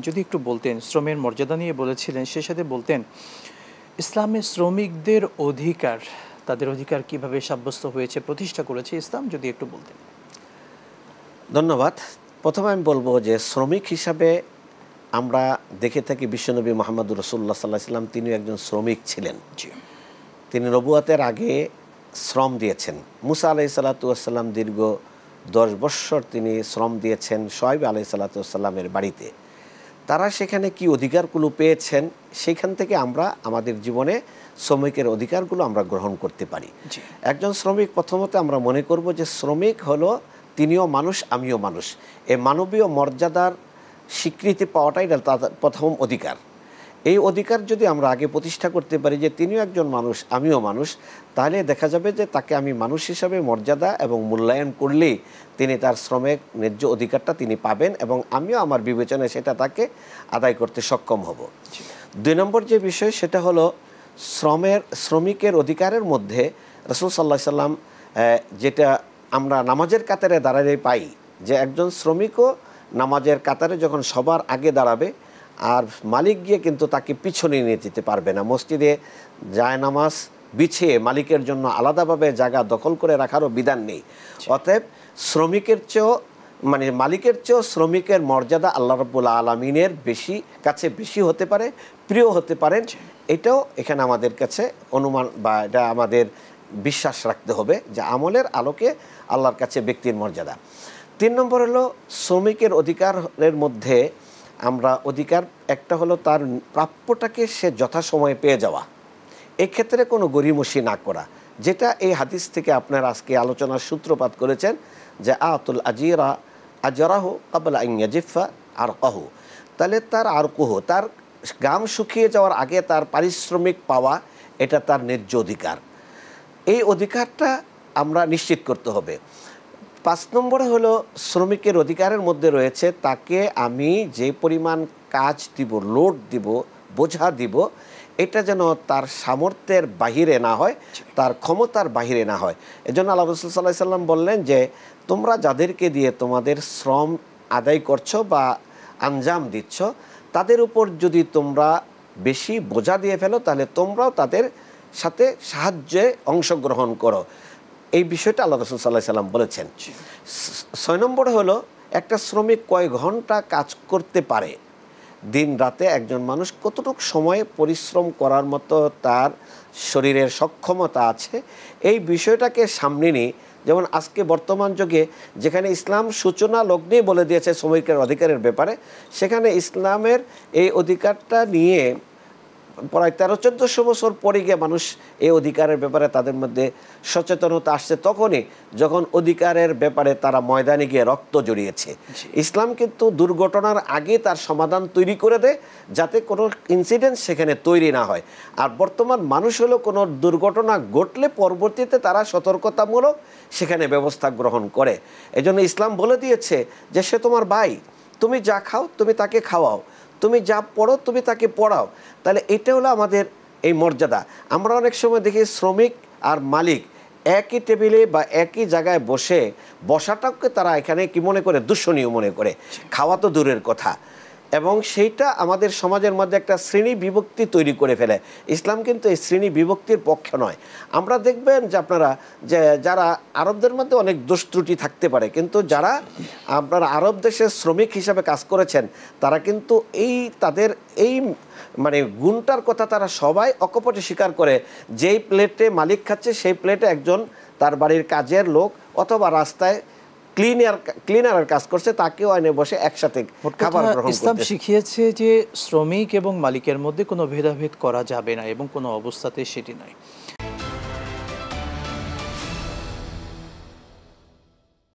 যদি একটু বলতেন, শ্রমের মর্যাদা নিয়ে বলেছিলেন, সে সাথে বলতেন ইসলামে শ্রমিকদের অধিকার, তাদের অধিকার কিভাবে সাব্যস্ত হয়েছে, প্রতিষ্ঠা করেছে ইসলাম, যদি একটু বলতেন। ধন্যবাদ। প্রথমে আমি বলবো যে শ্রমিক হিসাবে আমরা দেখে থাকি বিশ্বনবী মুহাম্মদুর রাসূলুল্লাহ সাল্লাল্লাহু আলাইহি ওয়াসাল্লাম, তিনিও একজন শ্রমিক ছিলেন। তিনি নবুয়তের আগে শ্রম দিয়েছেন। মুসা আলাইহিস সালাতু ওয়াস সালাম দীর্ঘ 10 বৎসর তিনি শ্রম দিয়েছেন শুআয়ব আলাইহিস সালাতু ওয়াস সালামের বাড়িতে। তারা সেখানে কি অধিকারগুলো পেয়েছেন, সেখান থেকে আমরা আমাদের জীবনে শ্রমিকের অধিকারগুলো আমরা গ্রহণ করতে পারি। একজন শ্রমিক, প্রথমত আমরা মনে করব যে শ্রমিক হলো তিনিও মানুষ, আমিও মানুষ। এই মানবীয় মর্যাদার স্বীকৃতি পাওয়াটাই তার প্রথম অধিকার। এই অধিকার যদি আমরা আগে প্রতিষ্ঠা করতে পারি যে তিনিও একজন মানুষ, আমিও মানুষ, তাহলে দেখা যাবে যে তাকে আমি মানুষ হিসাবে মর্যাদা এবং মূল্যায়ন করলেই তিনি তার শ্রমের ন্যায্য অধিকারটা তিনি পাবেন এবং আমিও আমার বিবেচনায় সেটা তাকে আদায় করতে সক্ষম হব। 2 নম্বর যে বিষয়, সেটা হলো শ্রমিকের অধিকারের মধ্যে রাসূল সাল্লাল্লাহু আলাইহি সাল্লাম যেটা আমরা নামাজের কাতারে দাঁড়ালে পাই, যে একজন শ্রমিকও নামাজের কাতারে যখন সবার আগে দাঁড়াবে, আর মালিক গিয়ে কিন্তু তাকে পিছনে নিয়ে যেতে পারবে না। মসজিদে জায়নামাজ বিছিয়ে মালিকের জন্য আলাদাভাবে জায়গা দখল করে রাখারও বিধান নেই। অতএব শ্রমিকের চেয়েও মালিকের চেয়েও শ্রমিকের মর্যাদা আল্লাহ রাব্বুল আলামিনের কাছে বেশি হতে পারে, প্রিয় হতে পারেন। এটাও এখানে আমাদের কাছে অনুমান বা এটা আমাদের বিশ্বাস রাখতে হবে যে আমলের আলোকে আল্লাহর কাছে ব্যক্তির মর্যাদা। 3 নম্বর হলো শ্রমিকের অধিকারের মধ্যে আমরা অধিকার একটা হলো তার প্রাপ্যটাকে সে যথাসময়ে পেয়ে যাওয়া, এক্ষেত্রে কোনো গরিমসি না করা, যেটা এই হাদিস থেকে আপনার আজকে আলোচনার সূত্রপাত করেছেন যে আতুল আজিরা আজরাহু ক্বাবলা আন ইয়াজিফা আরকাহু, তাহলে তার আরকুহু, তার গাম শুকিয়ে যাওয়ার আগে তার পারিশ্রমিক পাওয়া, এটা তার ন্যায্য অধিকার। এই অধিকারটা আমরা নিশ্চিত করতে হবে। 5 নম্বরে হলো শ্রমিকের অধিকারের মধ্যে রয়েছে তাকে আমি যে পরিমাণ কাজ দিব, লোড দিব, বোঝা দিব, এটা যেন তার সামর্থ্যের বাহিরে না হয়, তার ক্ষমতার বাহিরে না হয়। এজন্য আল্লাহ রাসূল সাল্লাল্লাহু আলাইহি সাল্লাম বললেন যে তোমরা যাদেরকে দিয়ে তোমাদের শ্রম আদায় করছো বা আঞ্জাম দিচ্ছ, তাদের উপর যদি তোমরা বেশি বোঝা দিয়ে ফেলো, তাহলে তোমরাও তাদের সাথে সাহায্যে অংশগ্রহণ করো। এই বিষয়টা আল্লাহ রাসূল সাল্লাল্লাহু আলাইহি সাল্লাম বলেছেন। 6 নম্বরে হলো একটা শ্রমিক কয় ঘন্টা কাজ করতে পারে, দিন রাতে একজন মানুষ কতটুকু সময়ে পরিশ্রম করার মতো তার শরীরের সক্ষমতা আছে, এই বিষয়টাকে সামনে নিয়ে, যেমন আজকে বর্তমান যুগে যেখানে ইসলাম সূচনা লগ্নে বলে দিয়েছে শ্রমিকের অধিকারের ব্যাপারে, সেখানে ইসলামের এই অধিকারটা নিয়ে প্রায় 1300-1400 বছর পরে গিয়ে মানুষ এই অধিকারের ব্যাপারে তাদের মধ্যে সচেতনতা আসছে, তখনই যখন অধিকারের ব্যাপারে তারা ময়দানে গিয়ে রক্ত জড়িয়েছে। ইসলাম কিন্তু দুর্ঘটনার আগে তার সমাধান তৈরি করে দেয়, যাতে কোনো ইনসিডেন্ট সেখানে তৈরি না হয়। আর বর্তমান মানুষ হলো কোনো দুর্ঘটনা ঘটলে পরবর্তীতে তারা সতর্কতামূলক সেখানে ব্যবস্থা গ্রহণ করে। এজন্য ইসলাম বলে দিয়েছে যে সে তোমার ভাই, তুমি যা খাও তুমি তাকে খাওয়াও, তুমি যা পড়ো তুমি তাকে পড়াও। তাহলে এটা হলো আমাদের এই মর্যাদা। আমরা অনেক সময় দেখি শ্রমিক আর মালিক একই টেবিলে বা একই জায়গায় বসাটাকে তারা এখানে কি মনে করে, দূষণীয় মনে করে, খাওয়া তো দূরের কথা। এবং সেইটা আমাদের সমাজের মধ্যে একটা শ্রেণী বিভক্তি তৈরি করে ফেলে। ইসলাম কিন্তু এই শ্রেণী বিভক্তির পক্ষে নয়। আমরা দেখবেন যে আপনারা যে যারা আরবদের মধ্যে অনেক দোষ ত্রুটি থাকতে পারে, কিন্তু যারা আপনারা আরব দেশে শ্রমিক হিসাবে কাজ করেছেন, তারা কিন্তু তাদের এই গুণটার কথা তারা সবাই অকপটে স্বীকার করে। যেই প্লেটে মালিক খাচ্ছে সেই প্লেটে একজন তার বাড়ির কাজের লোক অথবা রাস্তায় ক্লিনারের কাজ করছে, তাকেও আইনে বসে একসাথে খাবার গ্রহণ করতে। ইসলাম শিখিয়েছে যে শ্রমিক এবং মালিকের মধ্যে কোনো ভেদাভেদ করা যাবে না এবং কোনো অবস্থাতে সেটি নয়।